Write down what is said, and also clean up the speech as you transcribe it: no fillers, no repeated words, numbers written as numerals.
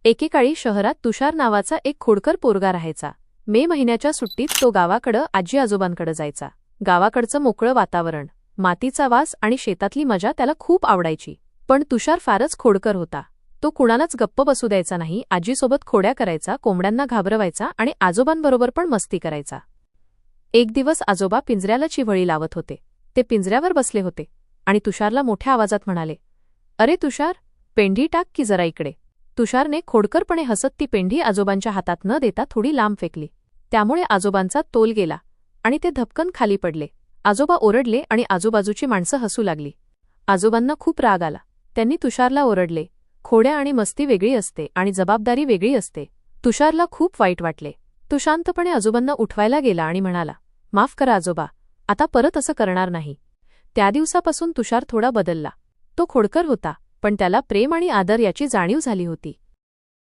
एकेकाळी शहरात तुषार नावाचा एक खोडकर पोरगा राहायचा. मे महिन्याच्या सुट्टीत तो गावाकडं आजी आजोबांकडे जायचा. गावाकडचं मोकळं वातावरण, मातीचा वास आणि शेतातली मजा त्याला खूप आवडायची. पण तुषार फारच खोडकर होता. तो कुणालाच गप्प बसू द्यायचा नाही. आजीसोबत खोड्या करायचा, कोंबड्यांना घाबरवायचा आणि आजोबांबरोबर पण मस्ती करायचा. एक दिवस आजोबा पिंजऱ्याला चिवळी लावत होते. ते पिंजऱ्यावर बसले होते आणि तुषारला मोठ्या आवाजात म्हणाले, "अरे तुषार, पेंढी टाक की जरा इकडे." तुषारने खोडकरपणे हसत ती पेंढी आजोबांच्या हातात न देता थोडी लांब फेकली. त्यामुळे आजोबांचा तोल गेला आणि ते धपकन खाली पडले. आजोबा ओरडले आणि आजूबाजूची माणसं हसू लागली. आजोबांना खूप राग आला. त्यांनी तुषारला ओरडले, "खोड्या आणि मस्ती वेगळी असते आणि जबाबदारी वेगळी असते." तुषारला खूप वाईट वाटले. तो शांतपणे आजोबांना उठवायला गेला आणि म्हणाला, "माफ करा आजोबा, आता परत असं करणार नाही." त्या दिवसापासून तुषार थोडा बदलला. तो खोडकर होता, पण त्याला प्रेम आणि आदर याची जाणीव झाली होती.